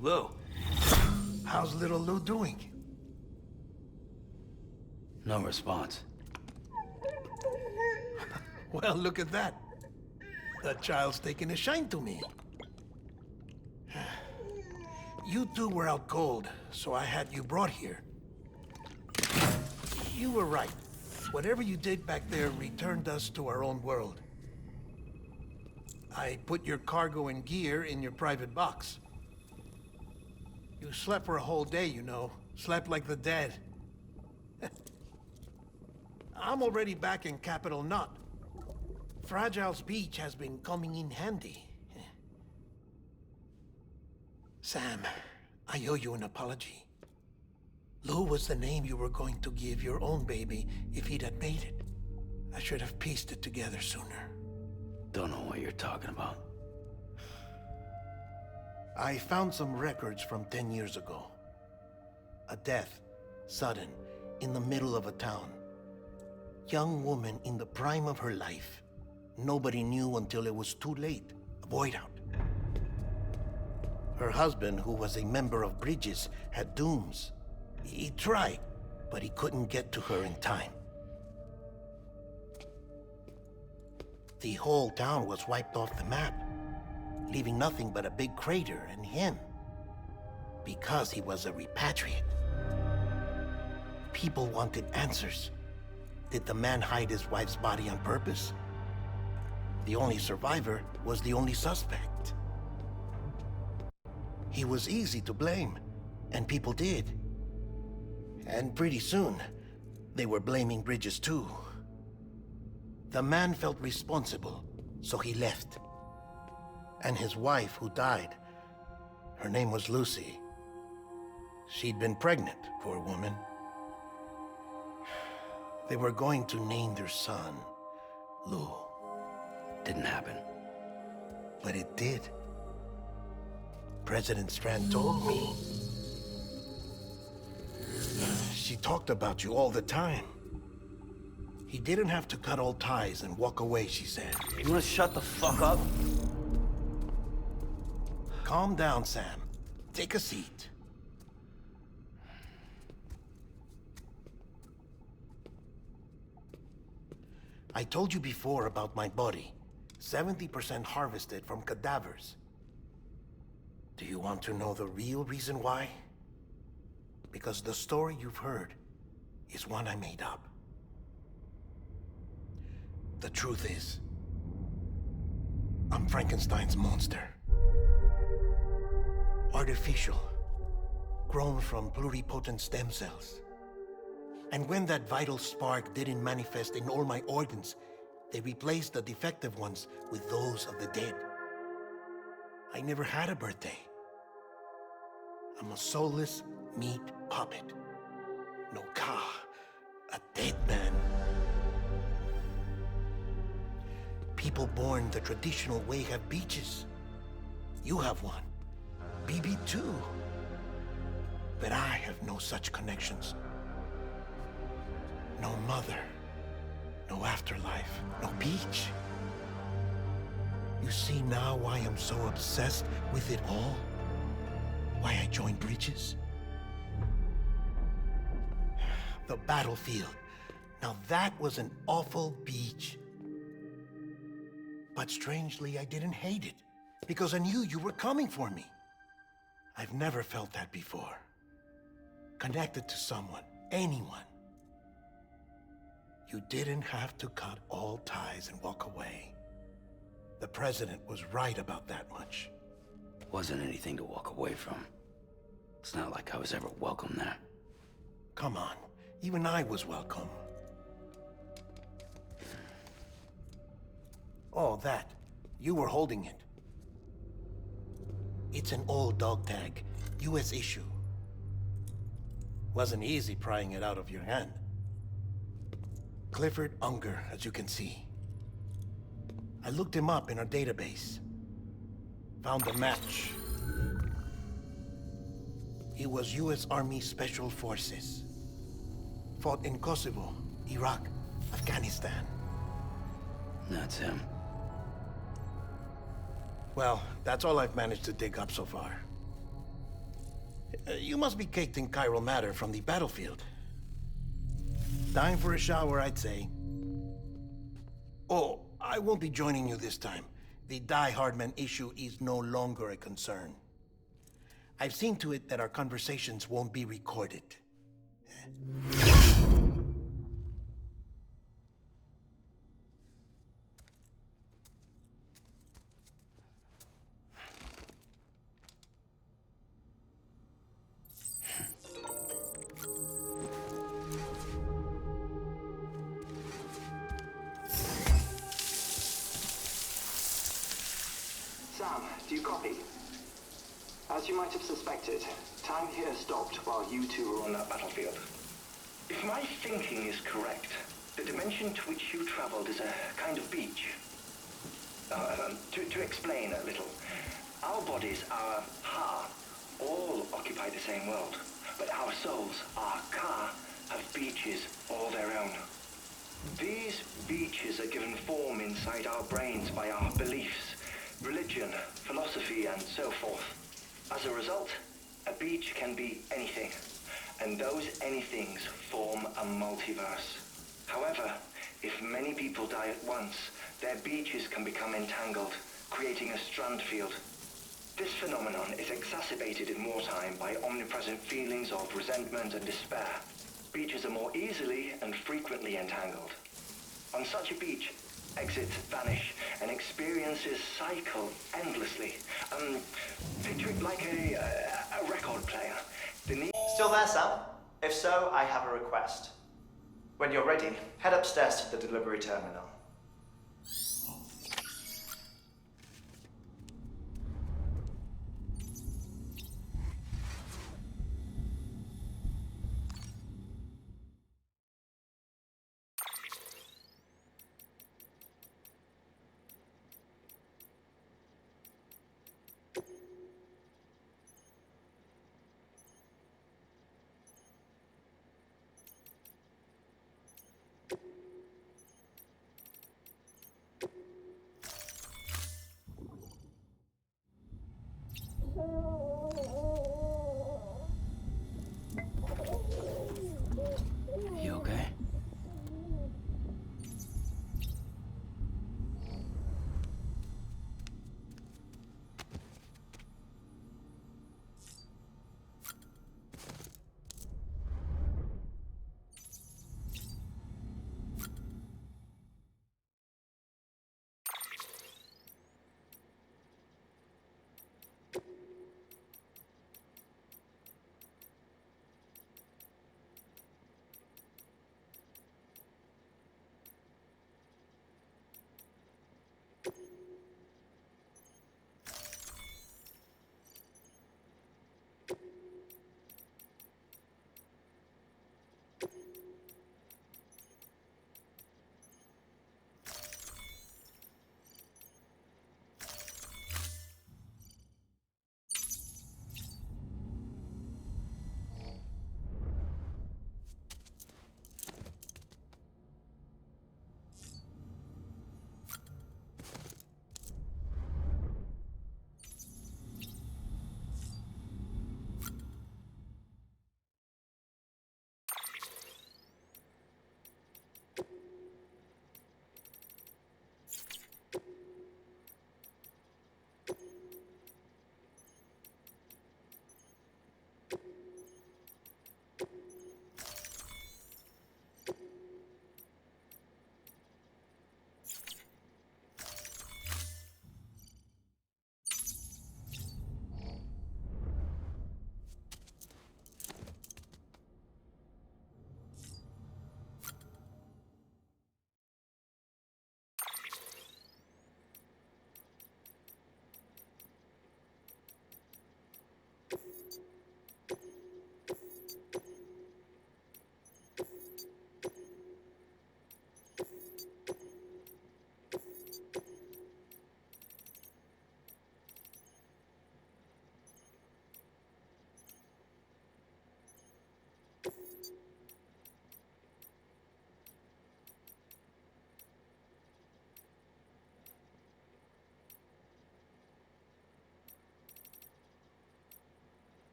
Lou, how's little Lou doing? No response. Well, look at that. The child's taking a shine to me. You two were out cold, so I had you brought here. You were right. Whatever you did back there returned us to our own world. I put your cargo and gear in your private box. You slept for a whole day, you know. Slept like the dead. I'm already back in Capital Knot. Fragile's beach has been coming in handy. Sam, I owe you an apology. Lou was the name you were going to give your own baby if he'd had made it. I should have pieced it together sooner. Don't know what you're talking about. I found some records from 10 years ago. A death, sudden, in the middle of a town. Young woman in the prime of her life. Nobody knew until it was too late. A void out. Her husband, who was a member of Bridges, had dooms. He tried, but he couldn't get to her in time. The whole town was wiped off the map, leaving nothing but a big crater and him. Because he was a repatriate. People wanted answers. Did the man hide his wife's body on purpose? The only survivor was the only suspect. He was easy to blame, and people did. And pretty soon, they were blaming Bridges too. The man felt responsible, so he left. And his wife, who died, her name was Lucy. She'd been pregnant, poor woman. They were going to name their son Lou. Didn't happen. But it did. President Strand told me. She talked about you all the time. He didn't have to cut all ties and walk away, she said. You wanna shut the fuck up? Calm down, Sam. Take a seat. I told you before about my body. 70% harvested from cadavers. Do you want to know the real reason why? Because the story you've heard is one I made up. The truth is, I'm Frankenstein's monster. Artificial, grown from pluripotent stem cells. And when that vital spark didn't manifest in all my organs, they replaced the defective ones with those of the dead. I never had a birthday. I'm a soulless meat puppet. No ka, a dead man. People born the traditional way have beaches. You have one. BB too. But I have no such connections. No mother, No afterlife, no beach. You see now why I'm so obsessed with it all? Why I joined Bridges? The battlefield. Now that was an awful beach. But strangely, I didn't hate it, because I knew you were coming for me. I've never felt that before. Connected to someone, anyone. You didn't have to cut all ties and walk away. The president was right about that much. Wasn't anything to walk away from. It's not like I was ever welcome there. Come on, even I was welcome. Oh, that. You were holding it. It's an old dog tag, US issue. Wasn't easy prying it out of your hand. Clifford Unger, as you can see. I looked him up in our database. Found a match. He was US Army Special Forces. Fought in Kosovo, Iraq, Afghanistan. That's him. Well, that's all I've managed to dig up so far. You must be caked in chiral matter from the battlefield. Time for a shower, I'd say. Oh, I won't be joining you this time. The Die Hardman issue is no longer a concern. I've seen to it that our conversations won't be recorded. Sam, do you copy? As you might have suspected, time here stopped while you two were on that battlefield. If my thinking is correct, the dimension to which you traveled is a kind of beach. To explain a little, our bodies, our ha, all occupy the same world, but our souls, our ka, have beaches all their own. These beaches are given form inside our brains by our beliefs, religion, philosophy, and so forth. As a result, a beach can be anything, and those anythings form a multiverse. However, if many people die at once, their beaches can become entangled, creating a strand field. This phenomenon is exacerbated in wartime by omnipresent feelings of resentment and despair. Beaches are more easily and frequently entangled. On such a beach, exits vanish and experiences cycle endlessly. Picture it like a record player. Still there, Sam? If so, I have a request. When you're ready, head upstairs to the delivery terminal.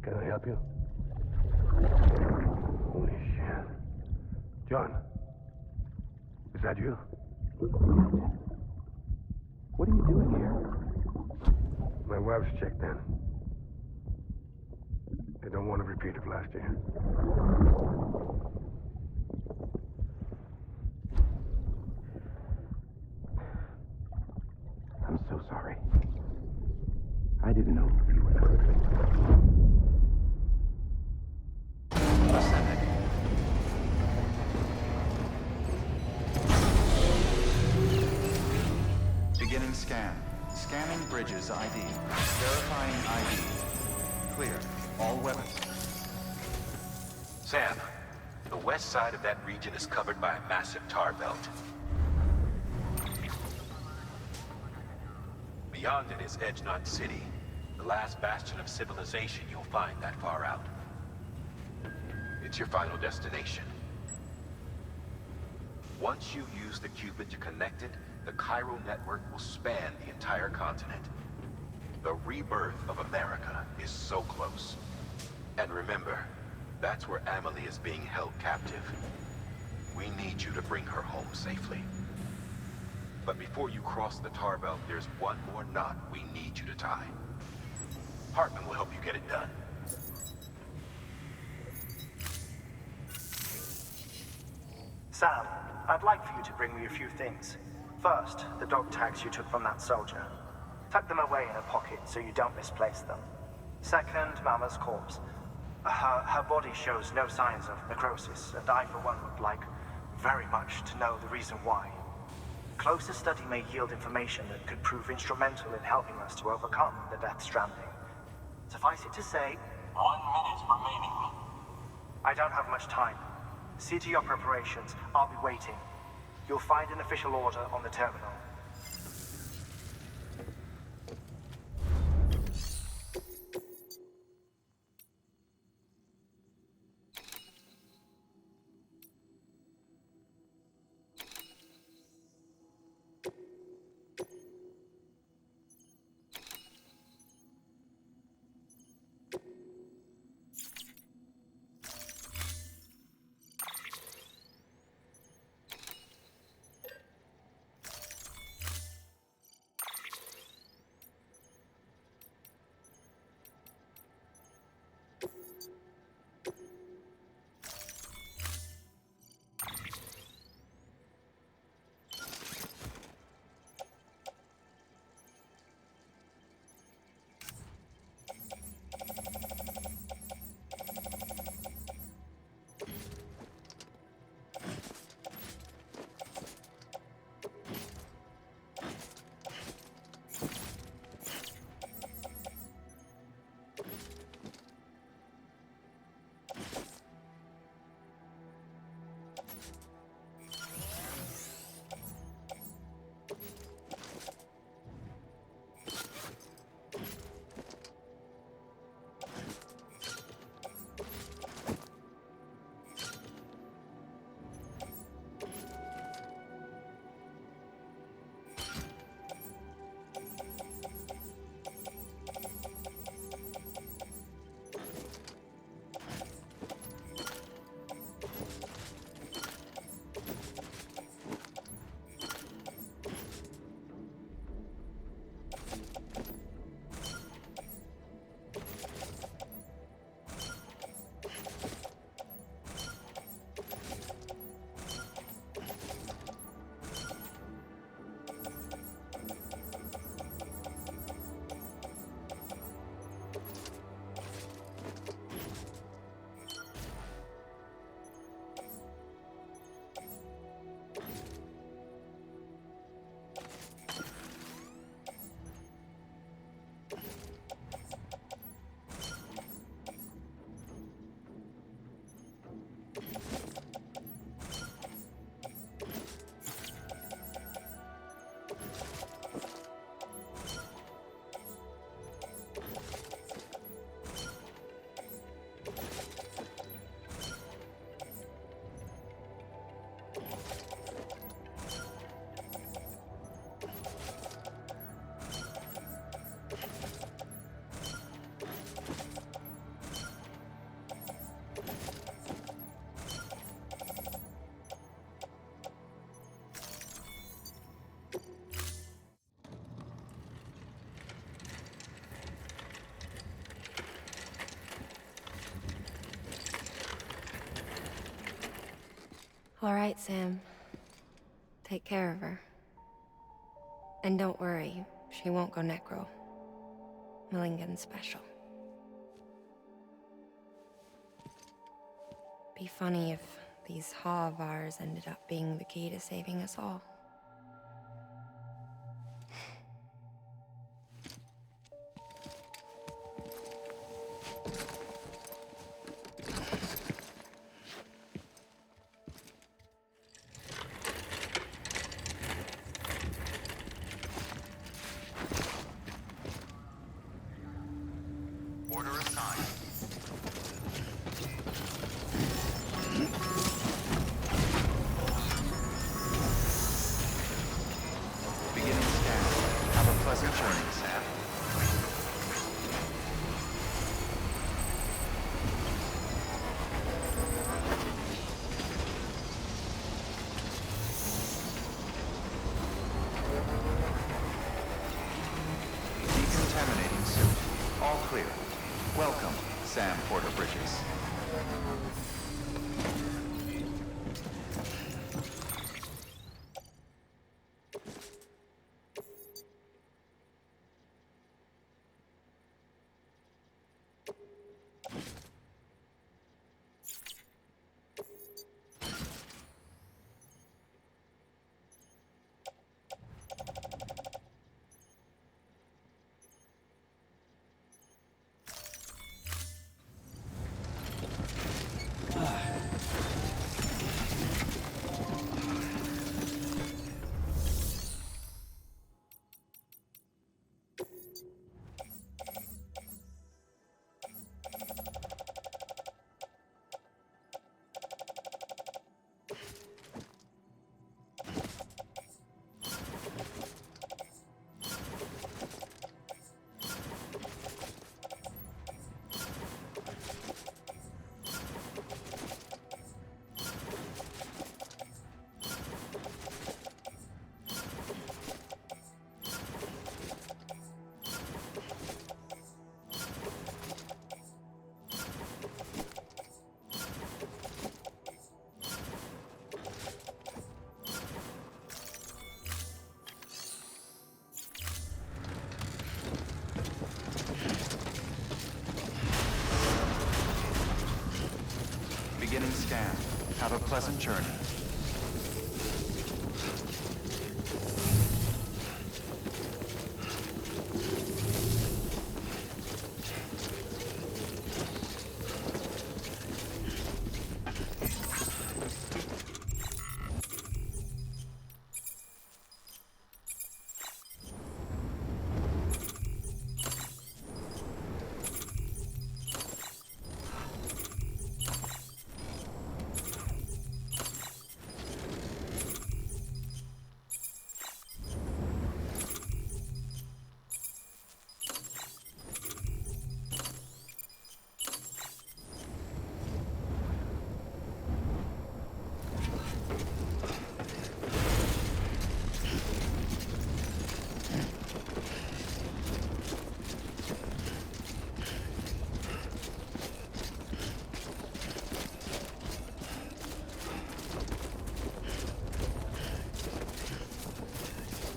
Can I help you? Holy shit. John, is that you? What are you doing here? My wife's checked in. They don't want to repeat of last year. I'm so sorry. I didn't know you were not. Beginning scan. Scanning bridges ID. Verifying ID. Clear. All weapons. Sam, the west side of that region is covered by a massive tar belt. Beyond it is Edgenot City, the last bastion of civilization you'll find that far out. It's your final destination. Once you use the Cupid to connect it, the Cairo network will span the entire continent. The rebirth of America is so close. And remember, that's where Amelie is being held captive. We need you to bring her home safely. But before you cross the tar belt, there's one more knot we need you to tie. Hartman will help you get it done. Sam, I'd like for you to bring me a few things. First, the dog tags you took from that soldier. Tuck them away in a pocket so you don't misplace them. Second, Mama's corpse. Her body shows no signs of necrosis, and I, for one, would like very much to know the reason why. Closer study may yield information that could prove instrumental in helping us to overcome the Death Stranding. Suffice it to say, 1 minute remaining. I don't have much time. See to your preparations. I'll be waiting. You'll find an official order on the terminal. All right, Sam. Take care of her. And don't worry, she won't go necro. Millingen's special. Be funny if these Ha of ours ended up being the key to saving us all. Order assigned. Beginning scan. Have a pleasant journey, Sam. Decontaminating suit. All clear. Welcome, Sam Porter Bridges. Beginning scan. Have a pleasant journey.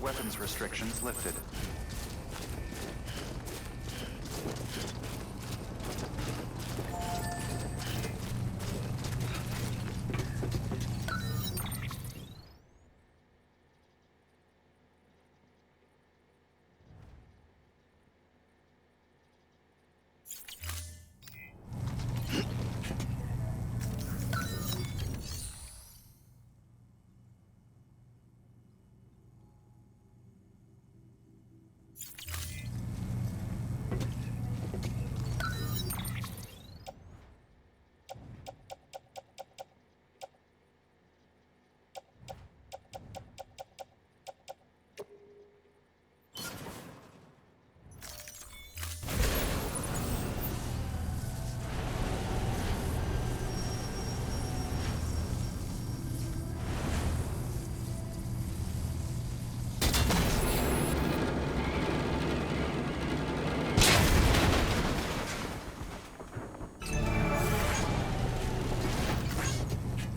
Weapons restrictions lifted.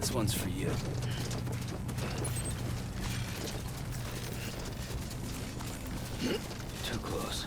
This one's for you. Too close.